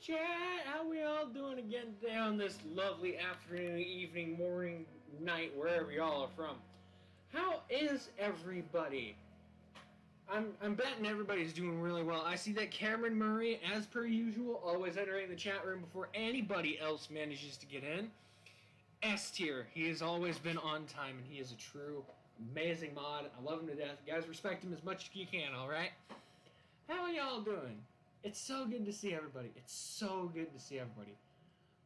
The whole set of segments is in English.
chat. How we all doing again today on this lovely afternoon, evening, morning, night, wherever y'all are from? How is everybody? I'm betting everybody's doing really well. I see that Cameron Murray, as per usual, always entering the chat room before anybody else manages to get in. S tier. He has always been on time, and he is a true, amazing mod. I love him to death. Guys, respect him as much as you can, alright? How are y'all doing? It's so good to see everybody. It's so good to see everybody.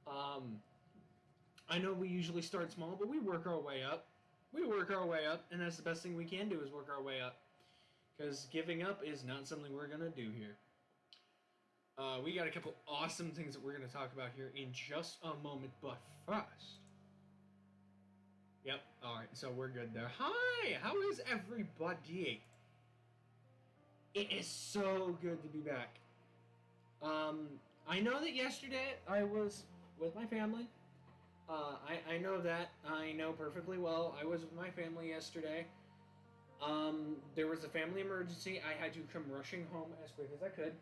I know we usually start small, but we work our way up. We work our way up, and that's the best thing we can do is work our way up. Because giving up is not something we're going to do here. We got a couple awesome things that we're going to talk about here in just a moment, but first... Yep, alright, so we're good there. Hi! How is everybody? It is so good to be back. I know that yesterday I was with my family. I know that. I know perfectly well. I was with my family yesterday. There was a family emergency. I had to come rushing home as quick as I could.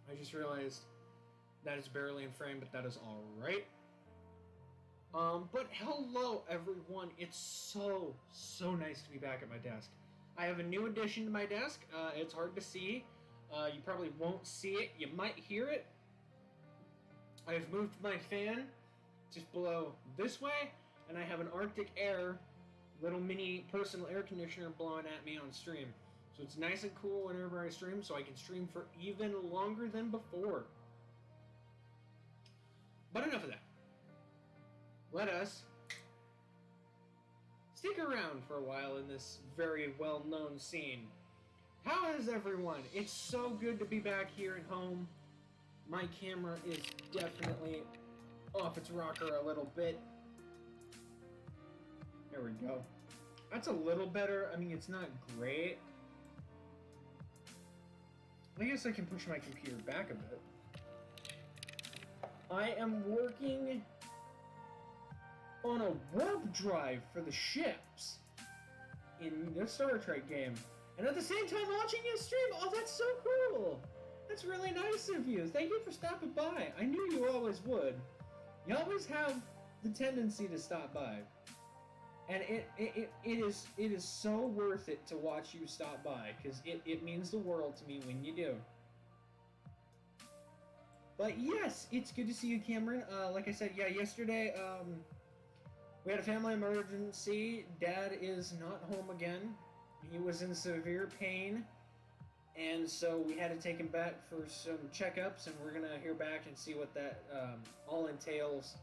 I just realized that is barely in frame, but that is alright. But hello everyone. It's so nice to be back at my desk. I have a new addition to my desk. It's hard to see. You probably won't see it. You might hear it. I've moved my fan just below this way, and I have an Arctic Air little mini personal air conditioner blowing at me on stream. So it's nice and cool whenever I stream, so I can stream for even longer than before. But enough of that. Let us stick around for a while in this very well-known scene. How is everyone? It's so good to be back here at home. My camera is definitely off its rocker a little bit. There we go. That's a little better. I mean, it's not great. I guess I can push my computer back a bit. I am working on a warp drive for the ships in the Star Trek game. And at the same time watching you stream. Oh, that's so cool. That's really nice of you. Thank you for stopping by. I knew you always would. You always have the tendency to stop by. And it is so worth it to watch you stop by, because it means the world to me when you do. But yes, it's good to see you, Cameron. Like I said, yeah, yesterday, we had a family emergency. Dad is not home again. He was in severe pain, and so we had to take him back for some checkups, and we're going to hear back and see what that all entails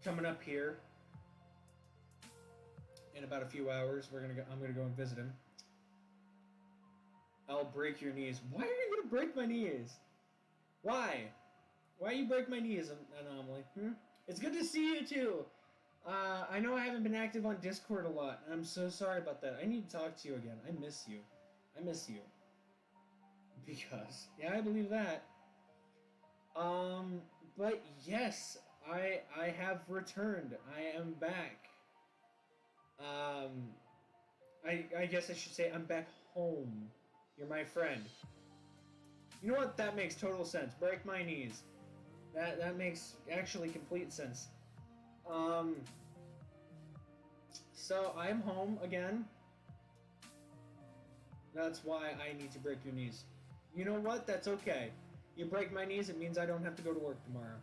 coming up here. In about a few hours, I'm going to go and visit him. I'll break your knees. Why are you going to break my knees? Why? Why you break my knees, Anomaly? It's good to see you, too. I know I haven't been active on Discord a lot, and I'm so sorry about that. I need to talk to you again. I miss you. I miss you. Because, yeah, I believe that. But yes, I have returned. I am back. I guess I should say I'm back home. You're my friend. You know what? That makes total sense. Break my knees. That makes actually complete sense. So I'm home again. That's why I need to break your knees. You know what? That's okay. You break my knees, it means I don't have to go to work tomorrow.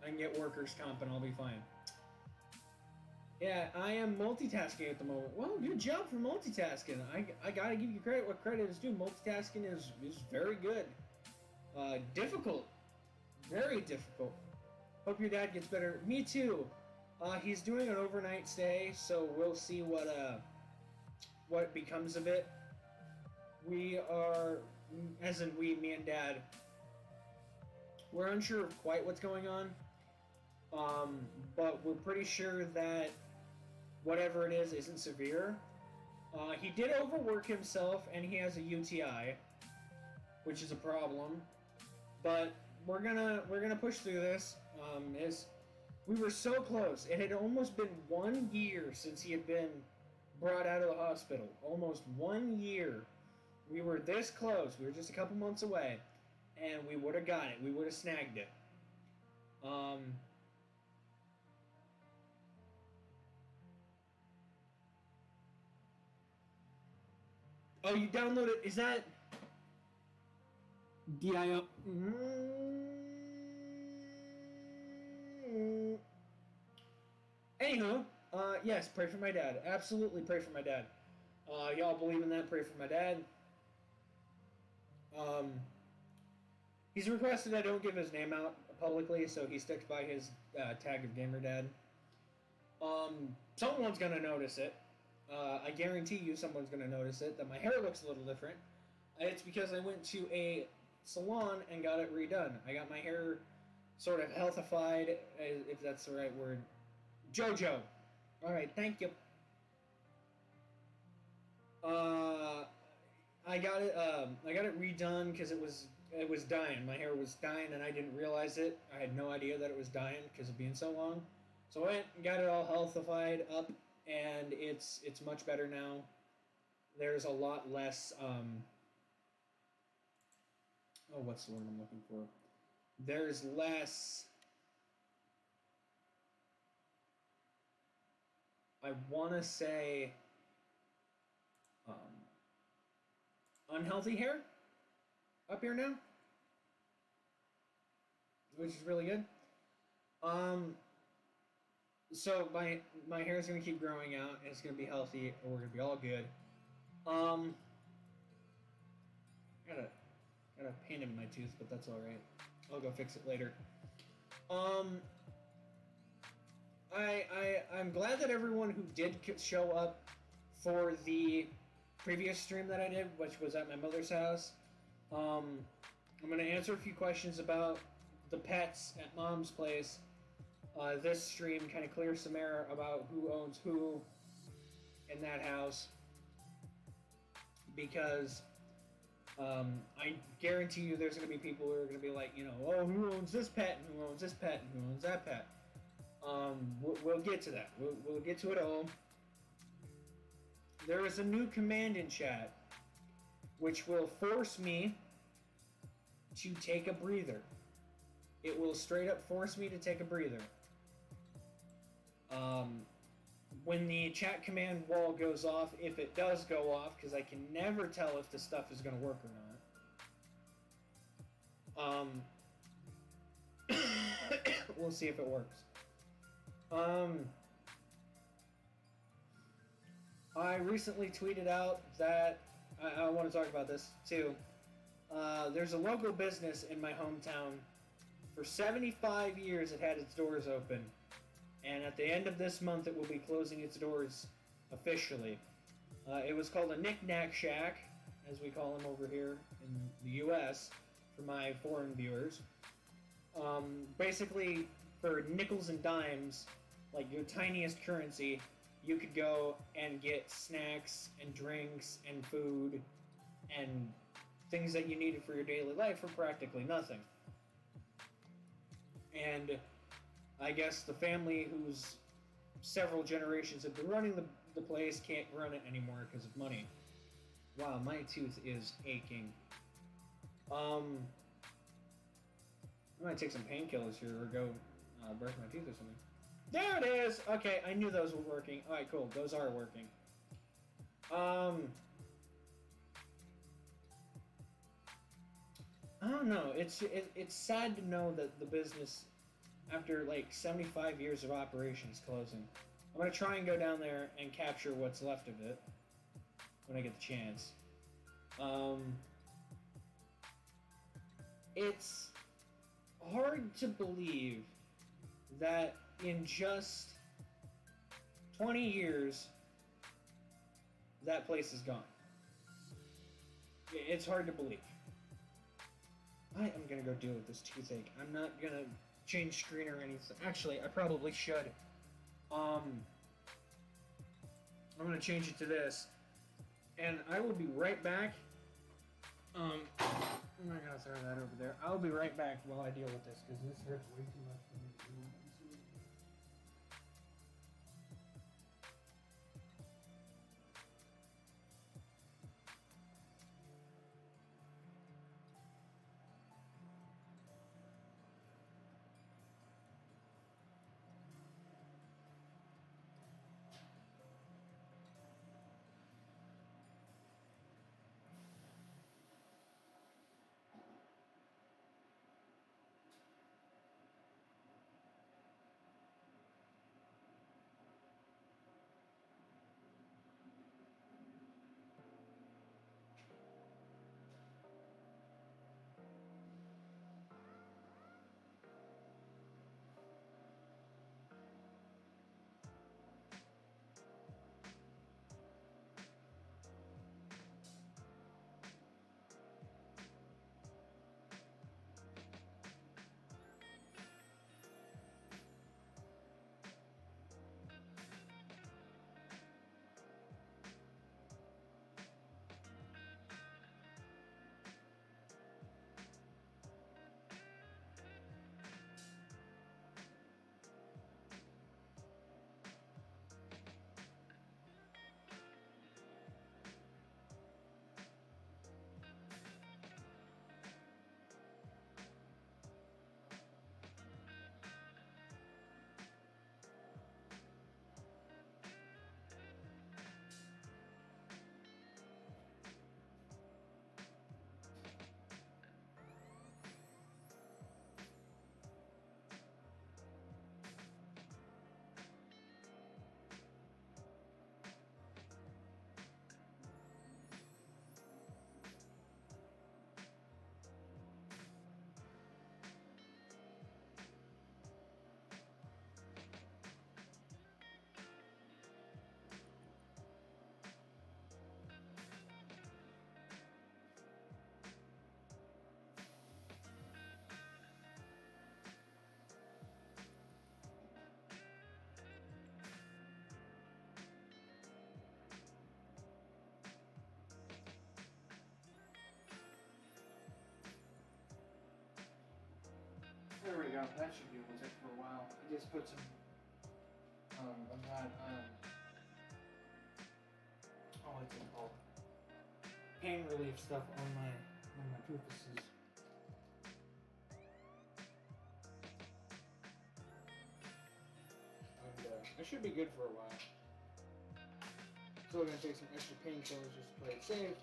I can get workers' comp and I'll be fine. Yeah, I am multitasking at the moment. Well, good job for multitasking. I gotta give you credit what credit is due. Multitasking is very good. Difficult. Very difficult. Hope your dad gets better. Me too. He's doing an overnight stay, so we'll see what becomes of it. We are, as in we, me and Dad, we're unsure of quite what's going on, but we're pretty sure that whatever it is isn't severe. He did overwork himself, and he has a UTI, which is a problem, but we're gonna push through this. We were so close. It had almost been 1 year since he had been brought out of the hospital. Almost 1 year. We were this close. We were just a couple months away. and we would have got it. We would have snagged it. Oh, you downloaded? Is that DIO? Anywho, yes, pray for my dad. Absolutely pray for my dad. Y'all believe in that? Pray for my dad. He's requested I don't give his name out publicly, so he sticks by his tag of gamer dad. Someone's gonna notice it. I guarantee you someone's gonna notice it, that my hair looks a little different. It's because I went to a salon and got it redone. I got my hair sort of healthified, if that's the right word. Jojo. Alright, thank you. I got it redone because it was dying. My hair was dying and I didn't realize it. I had no idea that it was dying because of being so long. So I went and got it all healthified up, and it's much better now. There's a lot less what's the word I'm looking for? There's less, I want to say, unhealthy hair up here now, which is really good. So my hair is gonna keep growing out, and it's gonna be healthy, and we're gonna be all good. Got a pain in my tooth, but that's all right. I'll go fix it later. I'm glad that everyone who did show up for the previous stream that I did, which was at my mother's house. I'm gonna answer a few questions about the pets at Mom's place. This stream kind of clears some air about who owns who in that house, because I guarantee you there's going to be people who are going to be like, oh, who owns this pet and who owns this pet and who owns that pet. We'll get to that. We'll get to it all. There is a new command in chat which will force me to take a breather. It will straight up force me to take a breather. When the chat command wall goes off, if it does go off, because I can never tell if the stuff is going to work or not. We'll see if it works. I recently tweeted out that I want to talk about this too. There's a local business in my hometown. For 75 years, it had its doors open. And at the end of this month, it will be closing its doors officially. It was called a Knick-Knack Shack, as we call them over here in the U.S., for my foreign viewers. Basically, for nickels and dimes, like your tiniest currency, you could go and get snacks and drinks and food and things that you needed for your daily life for practically nothing. And I guess the family whose several generations have been running the place can't run it anymore because of money. Wow, my tooth is aching. I might take some painkillers here or go brush my teeth or something. There it is! Okay, I knew those were working. Alright, cool. Those are working. I don't know. It's sad to know that the business, after like 75 years of operation, is closing. I'm gonna try and go down there and capture what's left of it when I get the chance. It's hard to believe that in just 20 years that place is gone. It's hard to believe. I am gonna go deal with this toothache. I'm not gonna change screen or anything. Actually, I probably should. I'm gonna change it to this, and I will be right back. I'm not gonna throw that over there. I'll be right back while I deal with this, because this hurts way too much for me. out. That should be able to take for a while. I just put some of that what's it called? Pain relief stuff on my poopuses. And I should be good for a while. Still gonna take some extra painkillers just to play it safe.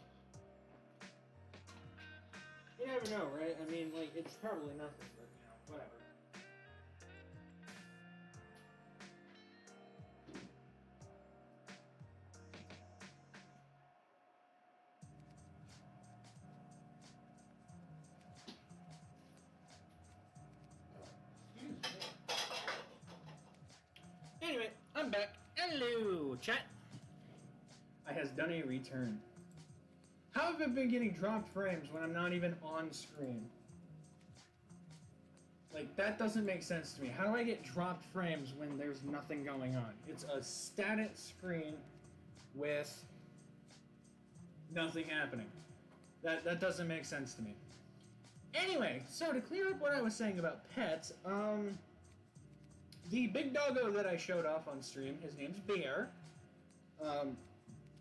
You never know, right? I mean, like, it's probably nothing, but, you know, whatever. Anyway, I'm back. Hello, chat. I has done a return. How have I been getting dropped frames when I'm not even on screen? Like, that doesn't make sense to me. How do I get dropped frames when there's nothing going on? It's a static screen with nothing happening. That doesn't make sense to me. Anyway, so to clear up what I was saying about pets, the big doggo that I showed off on stream, his name's Bear.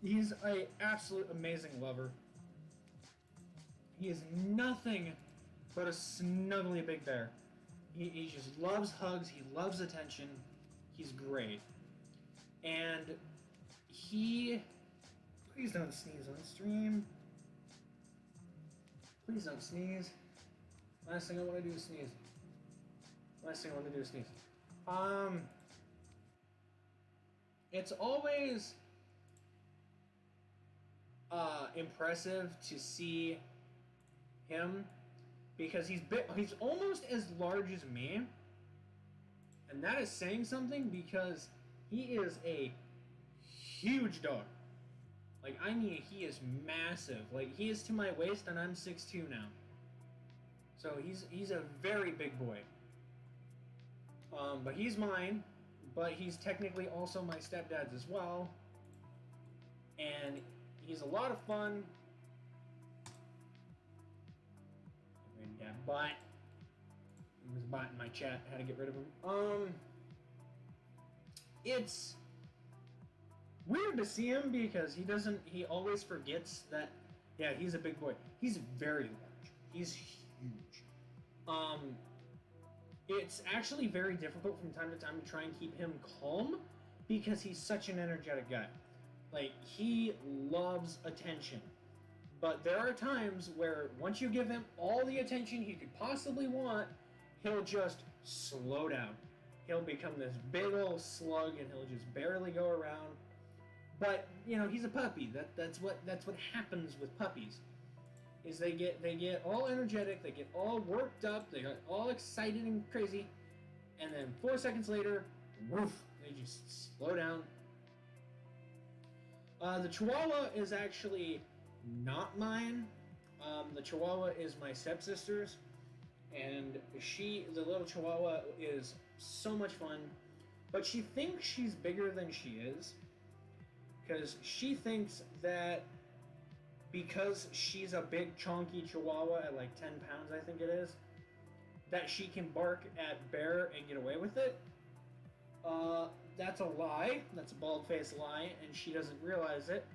He's an absolute amazing lover. He is nothing but a snuggly big bear. He just loves hugs. He loves attention. He's great. And he... Please don't sneeze on stream. Please don't sneeze. Last thing I want to do is sneeze. Last thing I want to do is sneeze. It's always impressive to see him because he's almost as large as me, and that is saying something because he is a huge dog. Like, I mean, he is massive. Like, he is to my waist, and I'm 6'2" now. So he's a very big boy. But he's mine, but he's technically also my stepdad's as well. And he's a lot of fun. Yeah, bot. There was a bot in my chat. Had to get rid of him. It's weird to see him because he always forgets that, yeah, he's a big boy. He's very large. He's huge. It's actually very difficult from time to time to try and keep him calm because he's such an energetic guy. Like, he loves attention. But there are times where once you give him all the attention he could possibly want, he'll just slow down. He'll become this big old slug and he'll just barely go around. But, you know, he's a puppy. That's what happens with puppies. Is they get all energetic, they get all worked up, they get all excited and crazy, and then 4 seconds later, woof, they just slow down. The Chihuahua is actually not mine. The Chihuahua is my stepsister's, and the little Chihuahua is so much fun, but she thinks she's bigger than she is, because she thinks that because she's a big chonky Chihuahua at like 10 pounds, I think it is, that she can bark at Bear and get away with it. That's a lie. That's a bald-faced lie, and she doesn't realize it.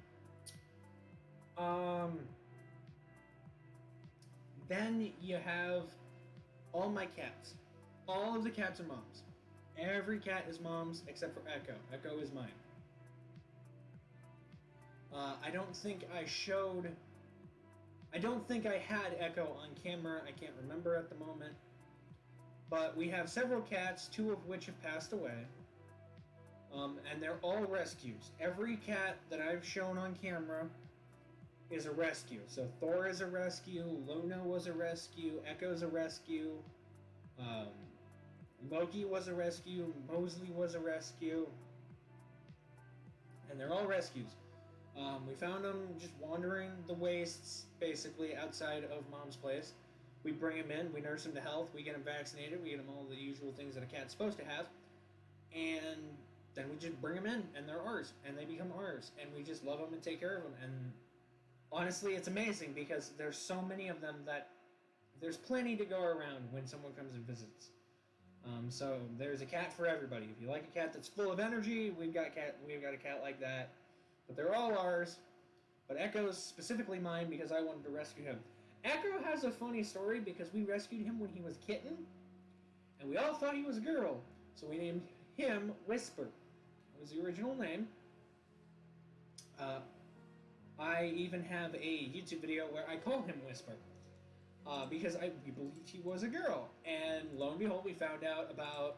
Then you have all my cats. All of the cats are moms. Every cat is mom's except for Echo. Echo is mine. I don't think I had Echo on camera. I can't remember at the moment. But we have several cats, 2 of which have passed away. And they're all rescues. Every cat that I've shown on camera is a rescue. So Thor is a rescue, Luna was a rescue, Echo's a rescue, Loki was a rescue, Mosley was a rescue. And they're all rescues. We found them just wandering the wastes, basically, outside of Mom's place. We bring them in, we nurse them to health, we get them vaccinated, we get them all the usual things that a cat's supposed to have. And then we just bring them in, and they're ours, and they become ours. And we just love them and take care of them. And honestly, it's amazing because there's so many of them that there's plenty to go around when someone comes and visits. So there's a cat for everybody. If you like a cat that's full of energy, we've got a cat like that. But they're all ours. But Echo's specifically mine because I wanted to rescue him. Echo has a funny story because we rescued him when he was a kitten, and we all thought he was a girl, so we named him Whisper. That was the original name. I even have a YouTube video where I call him Whisper because we believed he was a girl, and lo and behold, we found out about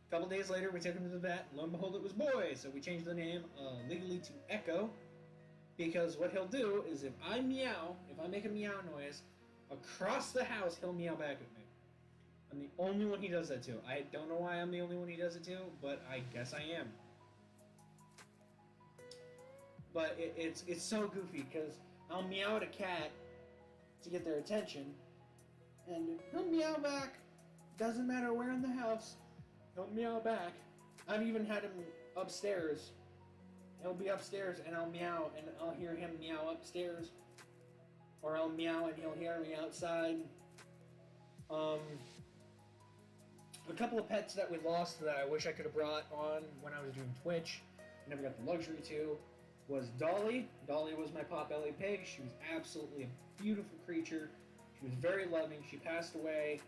a couple days later. We took him to the vet, and lo and behold, it was boy. So we changed the name legally to Echo. Because what he'll do is if I meow, if I make a meow noise, across the house he'll meow back at me. I'm the only one he does that to. I don't know why I'm the only one he does it to, but I guess I am. But it's so goofy because I'll meow at a cat to get their attention, and he'll meow back. Doesn't matter where in the house, he'll meow back. I've even had him upstairs. He'll be upstairs and I'll meow and I'll hear him meow upstairs. Or I'll meow and he'll hear me outside. A couple of pets that we lost that I wish I could have brought on when I was doing Twitch, never got the luxury to, was Dolly. Dolly was my potbelly pig. She was absolutely a beautiful creature. She was very loving. She passed away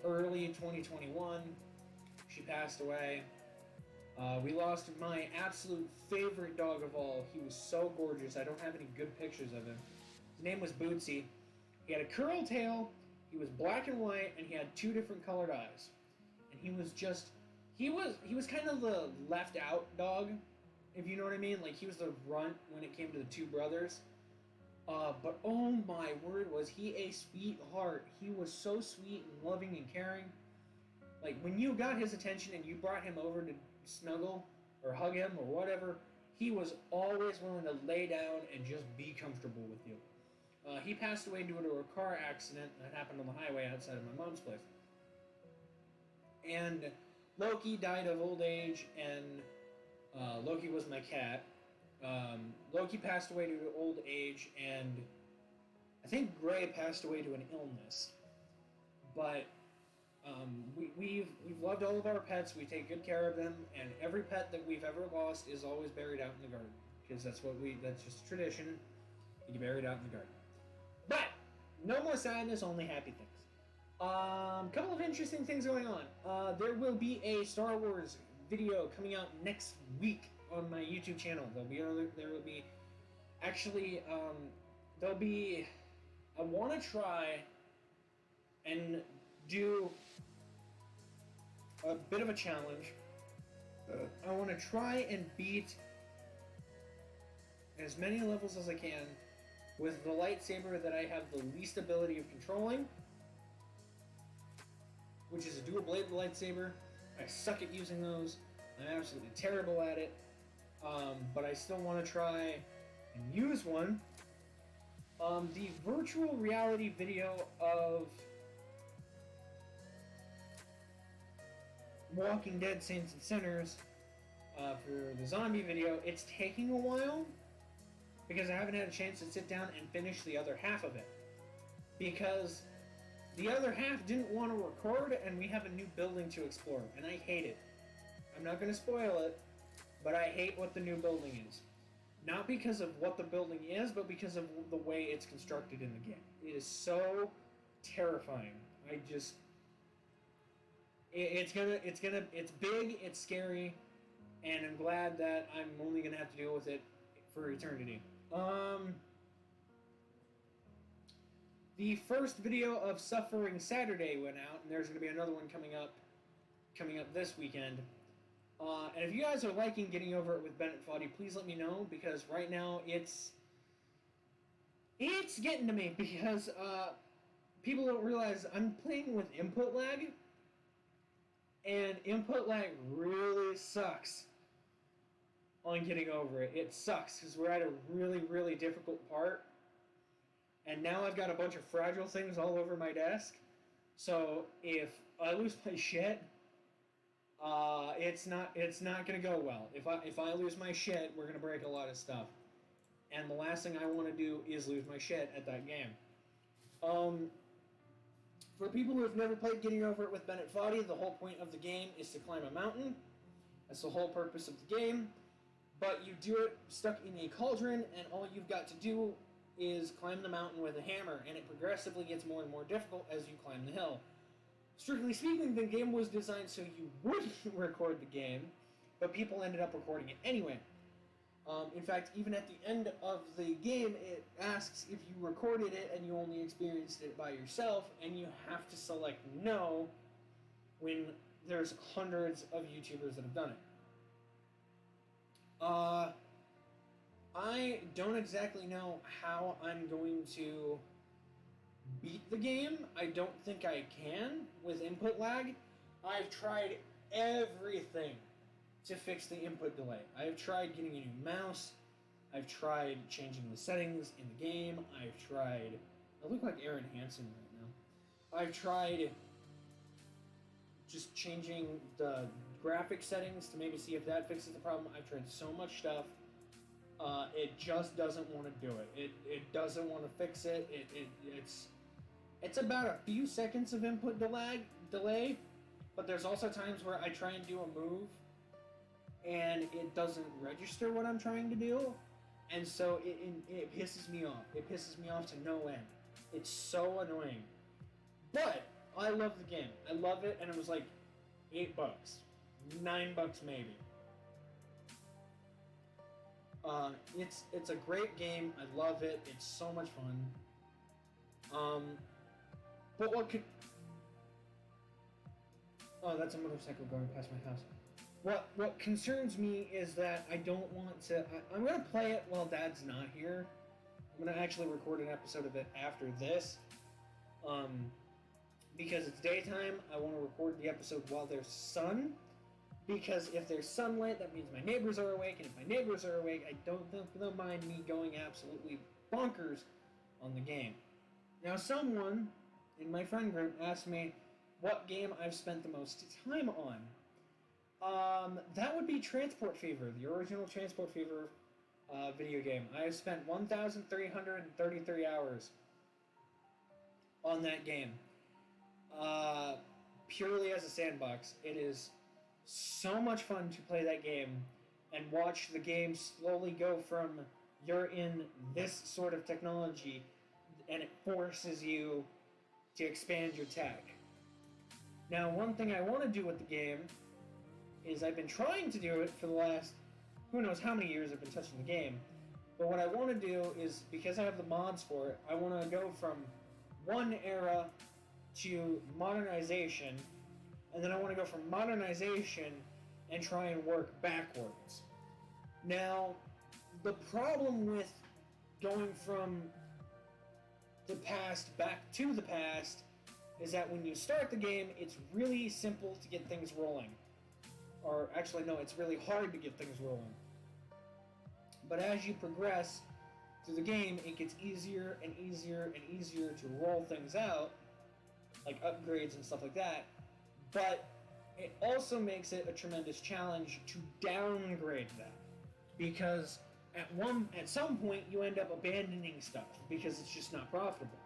early 2021. She passed away. We lost my absolute favorite dog of all. He was so gorgeous. I don't have any good pictures of him. His name was Bootsy. He had a curl tail, he was black and white, and he had 2 different colored eyes. And he was kind of the left out dog, if you know what I mean. Like, he was the runt when it came to the 2 brothers. But oh my word, was he a sweetheart. He was so sweet and loving and caring. Like, when you got his attention and you brought him over to snuggle or hug him or whatever, he was always willing to lay down and just be comfortable with you. He passed away due to a car accident that happened on the highway outside of my mom's place. And Loki died of old age, and Loki was my cat. Loki passed away due to old age, and I think Gray passed away to an illness. But we've loved all of our pets. We take good care of them, and every pet that we've ever lost is always buried out in the garden because that's just tradition. You get buried out in the garden. But no more sadness, only happy things. Couple of interesting things going on. There will be a Star Wars video coming out next week on my YouTube channel. I want to try and do a bit of a challenge. I want to try and beat as many levels as I can with the lightsaber that I have the least ability of controlling, which is a dual-bladed lightsaber. I suck at using those. I'm absolutely terrible at it. But I still want to try and use one. The virtual reality video of Walking Dead Saints and Sinners for the zombie video, it's taking a while because I haven't had a chance to sit down and finish the other half of it. Because the other half didn't want to record and we have a new building to explore, and I hate it. I'm not going to spoil it, but I hate what the new building is. Not because of what the building is, but because of the way it's constructed in the game. It is so terrifying. It's big, it's scary, and I'm glad that I'm only gonna have to deal with it for eternity. The first video of Suffering Saturday went out, and there's gonna be another one coming up this weekend. And if you guys are liking Getting Over It with Bennett VOD, please let me know, because right now it's getting to me, because people don't realize I'm playing with input lag, and input lag really sucks on Getting Over It. It sucks, because we're at a really, really difficult part, and now I've got a bunch of fragile things all over my desk, so if I lose my shit, it's not gonna go well. If I lose my shit, we're gonna break a lot of stuff, and the last thing I want to do is lose my shit at that game. For people who have never played Getting Over It with Bennett VOD, the whole point of the game is to climb a mountain. That's the whole purpose of the game. But you do it stuck in a cauldron, and all you've got to do is climb the mountain with a hammer, and it progressively gets more and more difficult as you climb the hill. Strictly speaking, the game was designed so you wouldn't record the game, but people ended up recording it anyway. In fact, even at the end of the game, it asks if you recorded it and you only experienced it by yourself, and you have to select no when there's hundreds of YouTubers that have done it. I don't exactly know how I'm going to beat the game. I don't think I can with input lag. I've tried everything to fix the input delay. I've tried getting a new mouse. I've tried changing the settings in the game. I've tried... I look like Aaron Hansen right now. I've tried just changing the graphic settings to maybe see if that fixes the problem. I've tried so much stuff. It just doesn't want to do it. It doesn't want to fix it. It's about a few seconds of input delay, but there's also times where I try and do a move and it doesn't register what I'm trying to do, and so it pisses me off. It pisses me off to no end. It's so annoying. But I love the game. I love it, and it was like $8, $9 maybe. It's a great game. I love it. It's so much fun. But what could... Oh, that's a motorcycle going past my house. What concerns me is that I don't want to... I'm going to play it while Dad's not here. I'm going to actually record an episode of it after this. Because it's daytime, I want to record the episode while there's sun. Because if there's sunlight, that means my neighbors are awake. And if my neighbors are awake, I don't think they'll mind me going absolutely bonkers on the game. Now, someone in my friend group asked me what game I've spent the most time on. That would be Transport Fever, the original Transport Fever video game. I have spent 1,333 hours on that game. Purely as a sandbox. It is so much fun to play that game and watch the game slowly go from you're in this sort of technology and it forces you to expand your tech. Now, one thing I want to do with the game is I've been trying to do it for the last who knows how many years I've been touching the game, but what I want to do is, because I have the mods for it, I want to go from one era to modernization, and then I want to go from modernization and try and work backwards. Now, the problem with going from the past back to the past is that when you start the game, it's really simple to get things rolling. Or actually, no, it's really hard to get things rolling. But as you progress through the game, it gets easier and easier and easier to roll things out, like upgrades and stuff like that. But it also makes it a tremendous challenge to downgrade that, because at some point you end up abandoning stuff because it's just not profitable.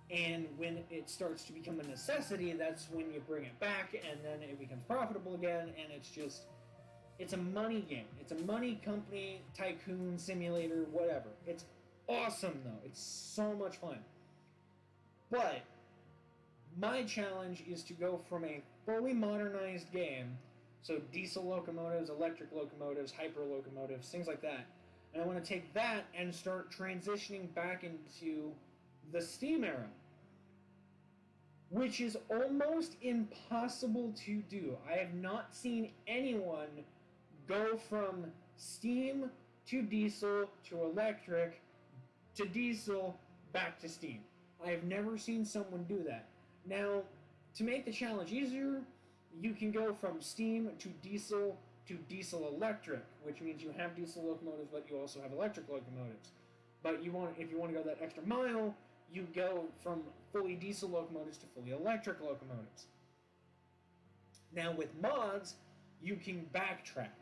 And when it starts to become a necessity, that's when you bring it back, and then it becomes profitable again, and it's a money game. It's a money company, tycoon, simulator, whatever. It's awesome, though. It's so much fun. But my challenge is to go from a fully modernized game, so diesel locomotives, electric locomotives, hyper locomotives, things like that, and I want to take that and start transitioning back into the Steam era, which is almost impossible to do. I have not seen anyone go from Steam to diesel to electric to diesel back to Steam. I have never seen someone do that. Now, to make the challenge easier, you can go from Steam to diesel electric, which means you have diesel locomotives, but you also have electric locomotives. But if you want to go that extra mile, you go from fully diesel locomotives to fully electric locomotives. Now, with mods, you can backtrack,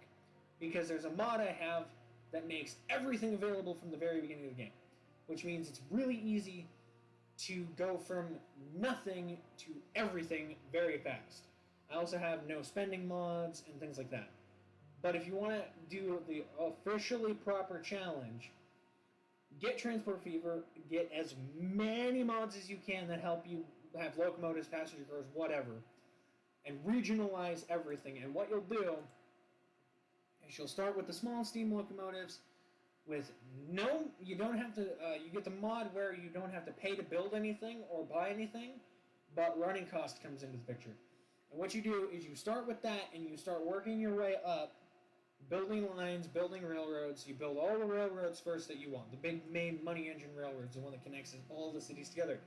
because there's a mod I have that makes everything available from the very beginning of the game, which means it's really easy to go from nothing to everything very fast. I also have no spending mods and things like that. But if you want to do the officially proper challenge, get Transport Fever, get as many mods as you can that help you have locomotives, passenger cars, whatever, and regionalize everything. And what you'll do is you'll start with the small steam locomotives with you don't have to, you get the mod where you don't have to pay to build anything or buy anything, but running cost comes into the picture. And what you do is you start with that and you start working your way up, building lines, building railroads. You build all the railroads first that you want. The big main money engine railroads, the one that connects all the cities together.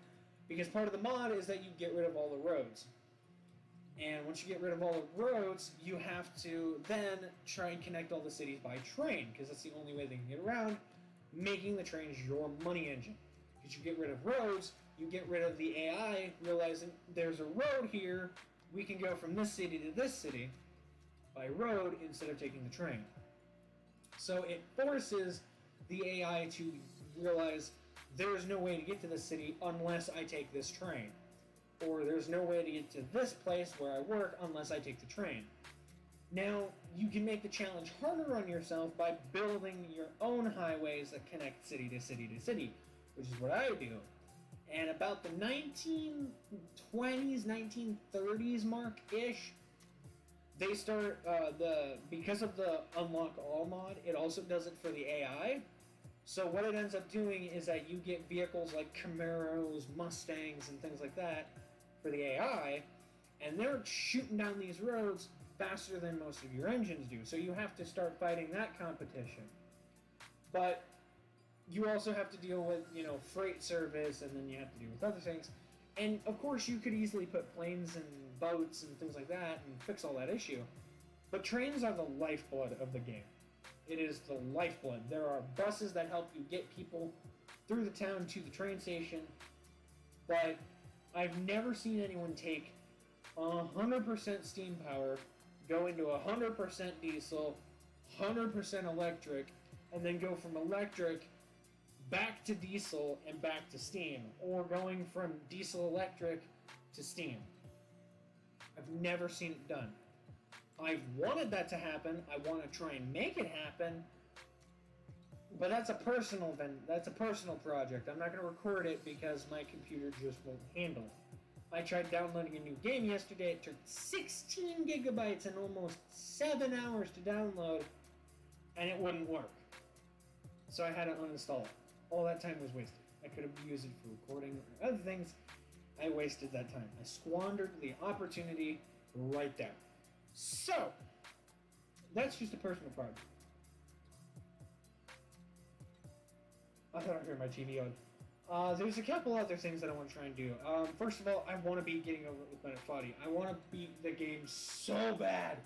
Because part of the mod is that you get rid of all the roads. And once you get rid of all the roads, you have to then try and connect all the cities by train, because that's the only way they can get around, making the trains your money engine. Because you get rid of roads, you get rid of the AI realizing there's a road here, we can go from this city to this city by road instead of taking the train. So it forces the AI to realize there's no way to get to this city unless I take this train. Or there's no way to get to this place where I work unless I take the train. Now, you can make the challenge harder on yourself by building your own highways that connect city to city to city, which is what I do. And about the 1920s, 1930s mark-ish, they start, because of the Unlock All mod, it also does it for the AI. So what it ends up doing is that you get vehicles like Camaros, Mustangs, and things like that for the AI, and they're shooting down these roads faster than most of your engines do. So you have to start fighting that competition. But you also have to deal with, freight service, and then you have to deal with other things. And of course, you could easily put planes and boats and things like that and fix all that issue. But trains are the lifeblood of the game. It is the lifeblood. There are buses that help you get people through the town to the train station, but I've never seen anyone take 100% steam power, go into 100% diesel, 100% electric, and then go from electric back to diesel and back to steam, or going from diesel electric to steam. I've never seen it done. I've wanted that to happen. I want to try and make it happen, but that's a personal project. I'm not going to record it because my computer just won't handle it. I tried downloading a new game yesterday. It took 16 gigabytes and almost 7 hours to download, and it wouldn't work. So I had to uninstall it. All that time was wasted. I could have used it for recording or other things. I wasted that time. I squandered the opportunity right there. So, that's just a personal project. I thought I heard my TV on. There's a couple other things that I want to try and do. First of all, I want to be getting over with Planet VOD. I want to beat the game so bad.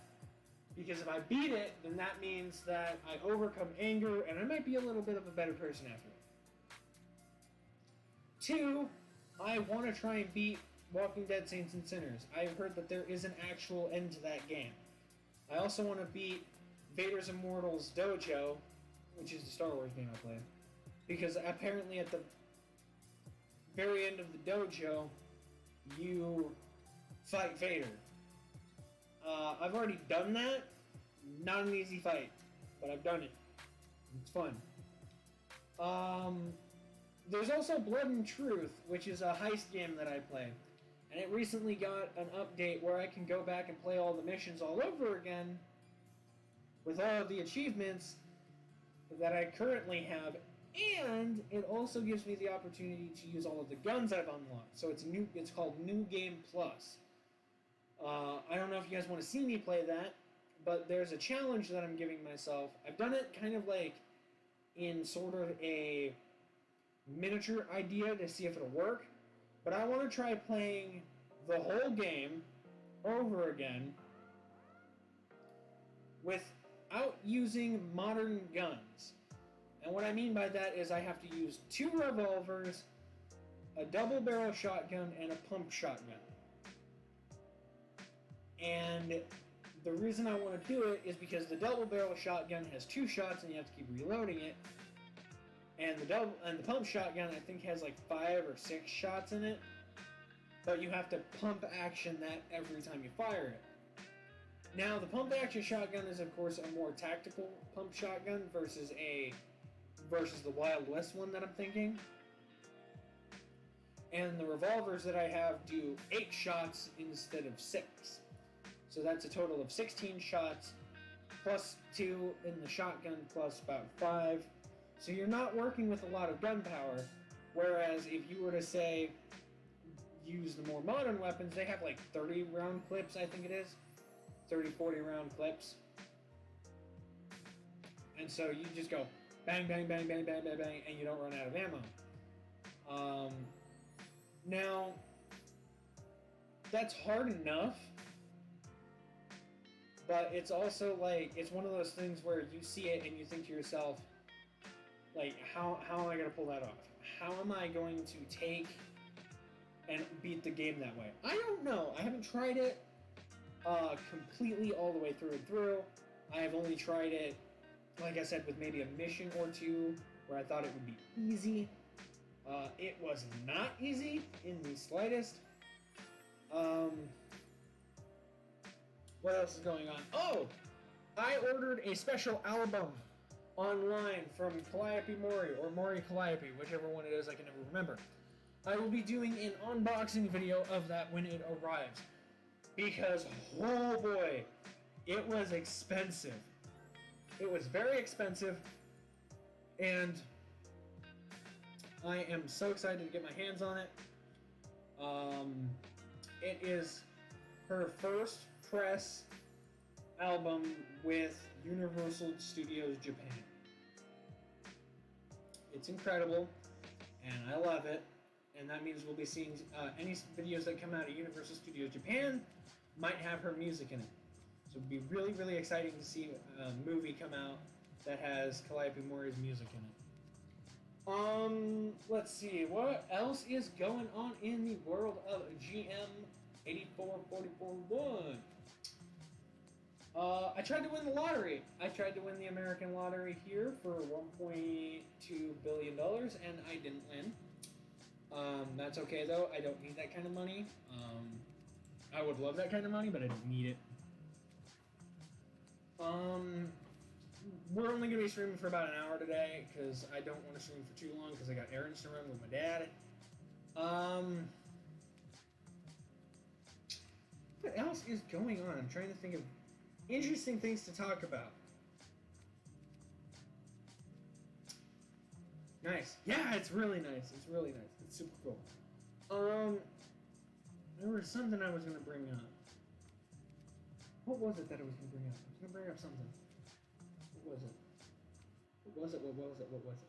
Because if I beat it, then that means that I overcome anger, and I might be a little bit of a better person after it. 2, I want to try and beat Walking Dead Saints and Sinners. I've heard that there is an actual end to that game. I also want to beat Vader's Immortals Dojo, which is the Star Wars game I play, because apparently at the very end of the dojo, you fight Vader. I've already done that. Not an easy fight, but I've done it. It's fun. There's also Blood and Truth, which is a heist game that I play. And it recently got an update where I can go back and play all the missions all over again with all of the achievements that I currently have. And it also gives me the opportunity to use all of the guns I've unlocked. So it's called New Game Plus. I don't know if you guys want to see me play that, but there's a challenge that I'm giving myself. I've done it kind of like in sort of a miniature idea to see if it'll work, but I want to try playing the whole game over again without using modern guns. And what I mean by that is I have to use 2 revolvers, a double barrel shotgun, and a pump shotgun. And the reason I want to do it is because the double barrel shotgun has 2 shots and you have to keep reloading it. And the pump shotgun I think has like 5 or 6 shots in it, but you have to pump action that every time you fire it. Now the pump action shotgun is of course a more tactical pump shotgun versus the Wild West one that I'm thinking. And the revolvers that I have do 8 shots instead of 6. So that's a total of 16 shots, plus 2 in the shotgun, plus about 5. So you're not working with a lot of gunpowder, whereas if you were to, say, use the more modern weapons, they have like 30 round clips, I think it is. 30, 40 round clips. And so you just go bang, bang, bang, bang, bang, bang, bang, and you don't run out of ammo. Now, that's hard enough, but it's also like, it's one of those things where you see it and you think to yourself, like, how am I going to pull that off? How am I going to take and beat the game that way? I don't know. I haven't tried it completely all the way through and through. I have only tried it, like I said, with maybe a mission or two where I thought it would be easy. It was not easy in the slightest. What else is going on? Oh! I ordered a special album online from Calliope Mori, or Mori Calliope, whichever one it is, I can never remember. I will be doing an unboxing video of that when it arrives. Because, oh boy, it was expensive. It was very expensive, and I am so excited to get my hands on it. It is her first press album with Universal Studios Japan. It's incredible, and I love it. And that means we'll be seeing any videos that come out of Universal Studios Japan might have her music in it. So it'd be really, really exciting to see a movie come out that has Calliope Mori's music in it. Let's see, what else is going on in the world of GM 84441? I tried to win the lottery. I tried to win the American lottery here for $1.2 billion, and I didn't win. That's okay though. I don't need that kind of money. I would love that kind of money, but I don't need it. We're only going to be streaming for about an hour today, because I don't want to stream for too long, because I got errands to run with my dad. What else is going on? I'm trying to think of interesting things to talk about. Nice. Yeah, it's really nice. It's really nice. It's super cool. There was something I was going to bring up. What was it that I was going to bring up? I was going to bring up something. What was it? What was it? What was it? What was it?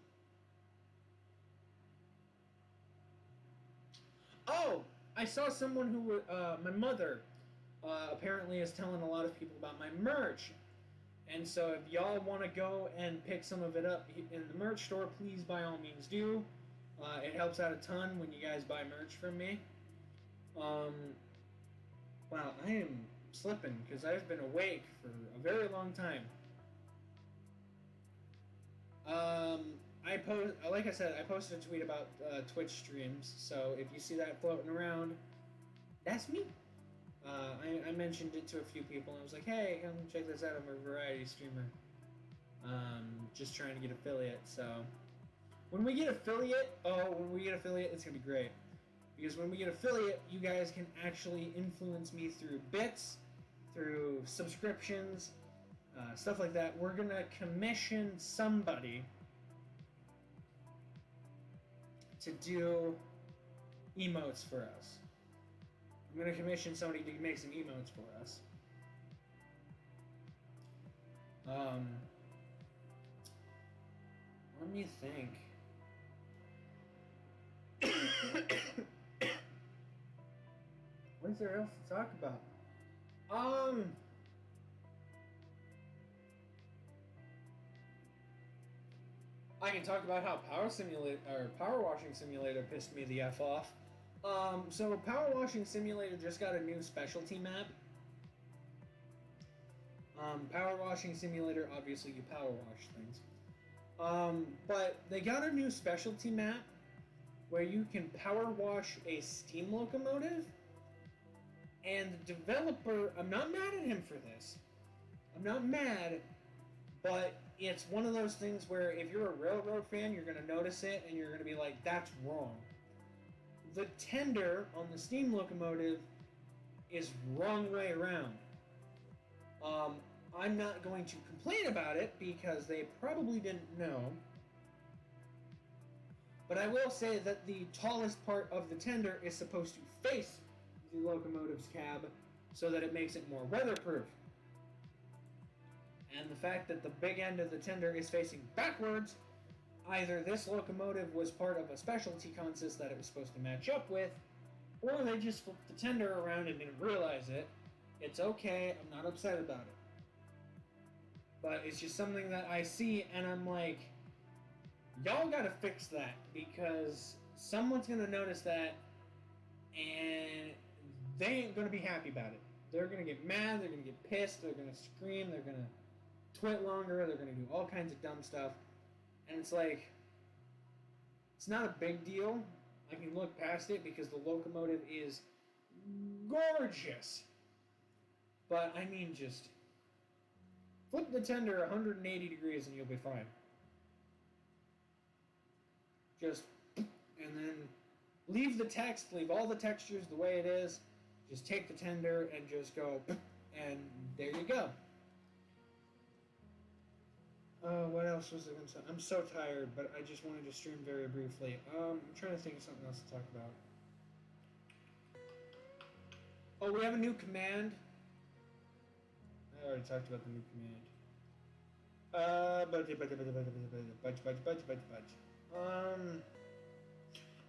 Oh! I saw someone who, my mother, apparently is telling a lot of people about my merch. And so if y'all want to go and pick some of it up in the merch store, please by all means do. It helps out a ton when you guys buy merch from me. Wow, I am slipping because I've been awake for a very long time. Like I said, I posted a tweet about Twitch streams, so if you see that floating around, that's me. I mentioned it to a few people, and I was like, hey, come check this out, I'm a variety streamer. Just trying to get affiliate, so... When we get affiliate, it's gonna be great. Because when we get affiliate, you guys can actually influence me through bits, through subscriptions, stuff like that. We're gonna commission somebody to do emotes for us. I'm gonna commission somebody to make some emotes for us. Let me think. What is there else to talk about? I can talk about how Power Washing Simulator pissed me the F off. So Power Washing Simulator just got a new specialty map. Power Washing Simulator, obviously you power wash things. But they got a new specialty map where you can power wash a steam locomotive. And the developer, I'm not mad at him for this. I'm not mad, but it's one of those things where if you're a railroad fan, you're going to notice it and you're going to be like, that's wrong. The tender on the steam locomotive is wrong way around. I'm not going to complain about it because they probably didn't know. But I will say that the tallest part of the tender is supposed to face the locomotive's cab so that it makes it more weatherproof. And the fact that the big end of the tender is facing backwards, either this locomotive was part of a specialty consist that it was supposed to match up with, or they just flipped the tender around and didn't realize it. It's okay, I'm not upset about it. But it's just something that I see and I'm like, y'all gotta fix that because someone's gonna notice that and they ain't gonna be happy about it. They're gonna get mad, they're gonna get pissed, they're gonna scream, they're gonna twit longer, they're gonna do all kinds of dumb stuff. And it's like, it's not a big deal. I can look past it because the locomotive is gorgeous. But I mean, just flip the tender 180 degrees and you'll be fine. Just, and then leave the text, leave all the textures the way it is. Just take the tender and just go, and there you go. What else was I going to say? I'm so tired, but I just wanted to stream very briefly. I'm trying to think of something else to talk about. Oh, we have a new command. I already talked about the new command.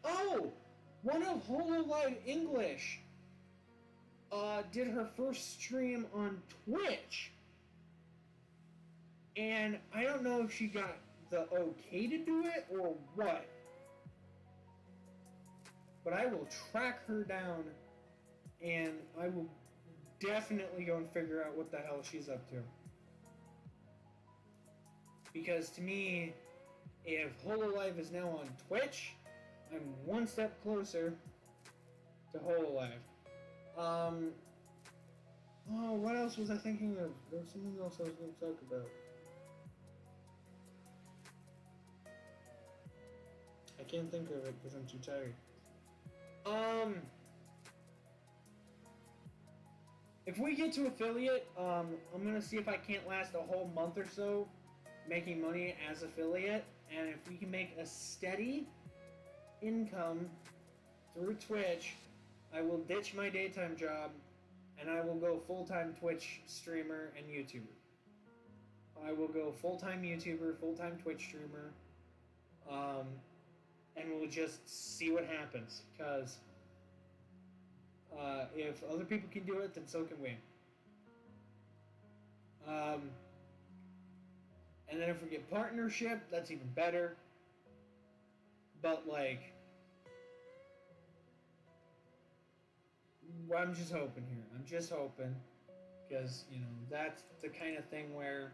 Oh! One of HoloLive English did her first stream on Twitch. And I don't know if she got the okay to do it or what. But I will track her down and I will definitely go and figure out what the hell she's up to. Because to me, if HoloLive is now on Twitch, I'm one step closer to HoloLive. Oh, what else was I thinking of? There was something else I was going to talk about. I can't think of it because I'm too tired. If we get to affiliate, I'm gonna see if I can't last a whole month or so making money as affiliate, and if we can make a steady income through Twitch, I will ditch my daytime job and I will go full-time Twitch streamer and YouTuber. I will go full-time YouTuber, full-time Twitch streamer, and we'll just see what happens, because if other people can do it, then so can we. And then if we get partnership, that's even better. But, like, I'm just hoping here. I'm just hoping, because, you know, that's the kind of thing where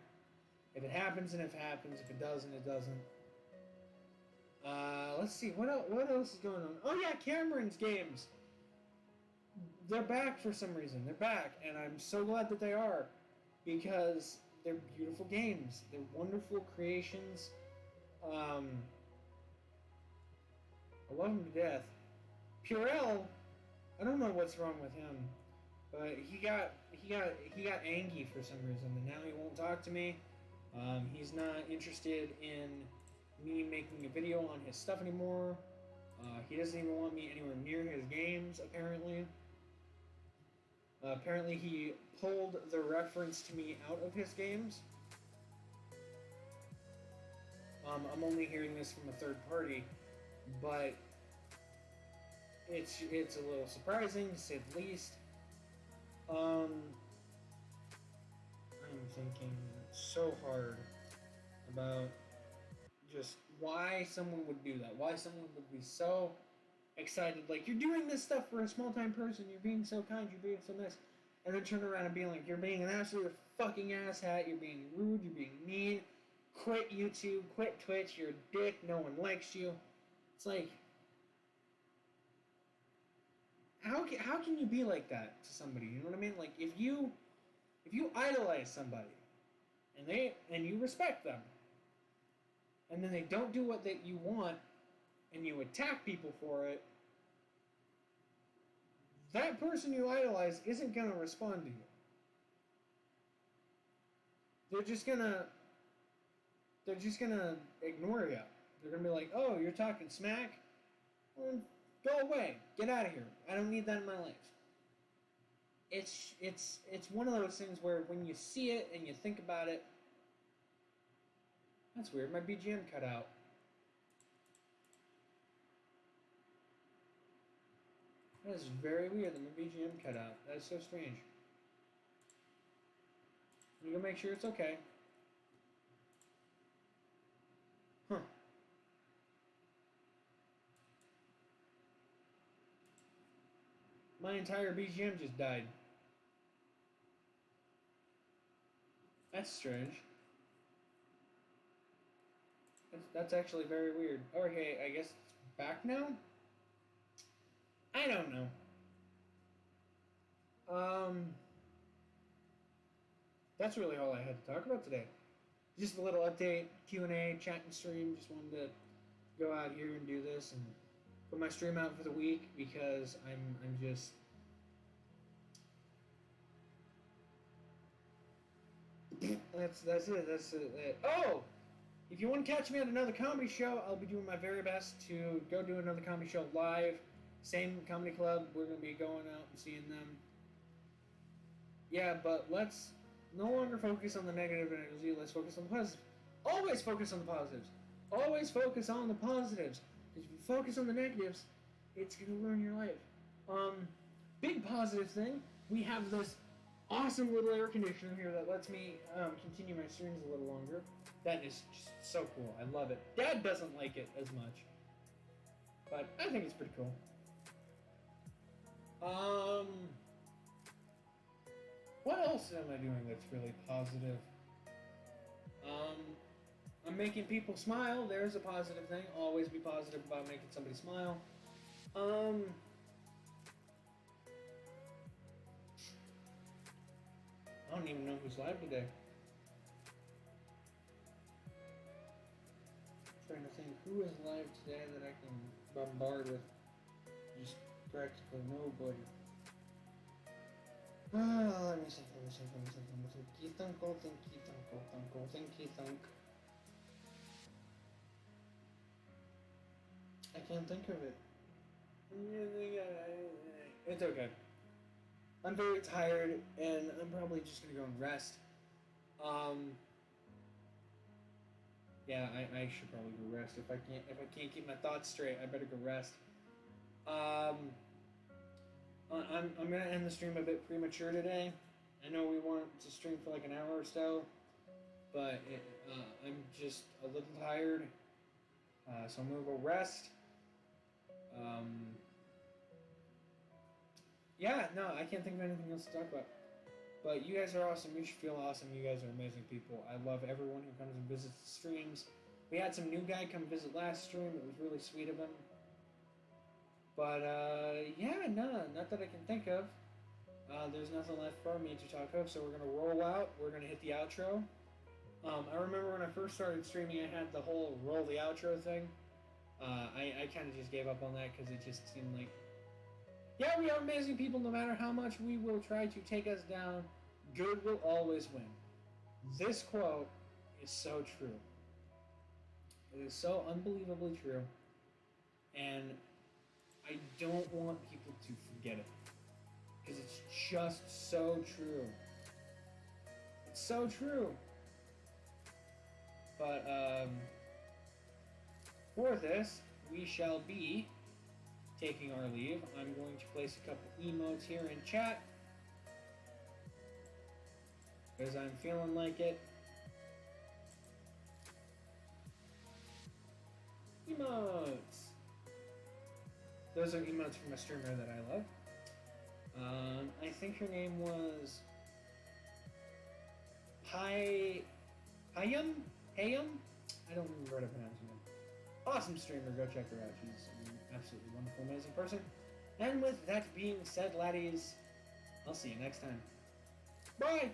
if it happens, and if it happens, if it doesn't, it doesn't. Let's see, what else is going on? Oh yeah, Cameron's games. They're back for some reason. They're back, and I'm so glad that they are, because they're beautiful games. They're wonderful creations. I love them to death. Purell, I don't know what's wrong with him, but he got angry for some reason, and now he won't talk to me. He's not interested in me making a video on his stuff anymore. He doesn't even want me anywhere near his games, apparently. Apparently he pulled the reference to me out of his games. I'm only hearing this from a third party, but it's a little surprising, to say the least. I'm thinking so hard about just why someone would do that. Why someone would be so excited, like, you're doing this stuff for a small-time person, you're being so kind, you're being so nice, and then turn around and be like, you're being an absolute fucking asshat, you're being rude, you're being mean, quit YouTube, quit Twitch, you're a dick, no one likes you. It's like, how can you be like that to somebody? You know what I mean? Like, if you idolize somebody and you respect them, and then they don't do what you want, and you attack people for it, that person you idolize isn't gonna respond to you. They're just gonna ignore you. They're gonna be like, "Oh, you're talking smack? Well, go away. Get out of here. I don't need that in my life." It's one of those things where when you see it and you think about it, that's weird. My BGM cut out. That is very weird that my BGM cut out. That is so strange. I'm gonna make sure it's okay. Huh. My entire BGM just died. That's strange. That's actually very weird. Okay, I guess it's back now? I don't know. That's really all I had to talk about today. Just a little update, Q&A, chat and stream. Just wanted to go out here and do this and put my stream out for the week because I'm just that's it. Oh, if you want to catch me at another comedy show, I'll be doing my very best to go do another comedy show live. Same comedy club. We're gonna be going out and seeing them. Yeah, but let's no longer focus on the negative energy. Let's focus on the positive. Always focus on the positives. Always focus on the positives. Because if you focus on the negatives, it's gonna ruin your life. Big positive thing. We have this awesome little air conditioner here that lets me continue my streams a little longer. That is just so cool. I love it. Dad doesn't like it as much, but I think it's pretty cool. What else am I doing that's really positive? I'm making people smile. There's a positive thing. Always be positive about making somebody smile. I don't even know who's live today. I'm trying to think who is live today that I can bombard with just practically nobody. Let me think. Think. I can't think of it. It's okay. I'm very tired, and I'm probably just gonna go and rest. Yeah, I should probably go rest. If I can't keep my thoughts straight, I better go rest. I'm gonna end the stream a bit premature today. I know we want to stream for like an hour or so, but I'm just a little tired, so I'm gonna go rest. Yeah, no, I can't think of anything else to talk about. But you guys are awesome. You should feel awesome. You guys are amazing people. I love everyone who comes and visits the streams. We had some new guy come visit last stream. It was really sweet of him. But, yeah, no, not that I can think of. There's nothing left for me to talk of, so we're going to roll out. We're going to hit the outro. I remember when I first started streaming, I had the whole roll the outro thing. I kind of just gave up on that because it just seemed like, yeah, we are amazing people. No matter how much we will try to take us down, good will always win. This quote is so true. It is so unbelievably true. And I don't want people to forget it. Because it's just so true. It's so true. But, for this, we shall be taking our leave. I'm going to place a couple emotes here in chat. Because I'm feeling like it. Emotes! Those are emotes from a streamer that I love. I think her name was Hayam? Hayam? I don't remember how to pronounce her name. Awesome streamer, go check her out. She's an absolutely wonderful, amazing person. And with that being said, laddies, I'll see you next time. Bye!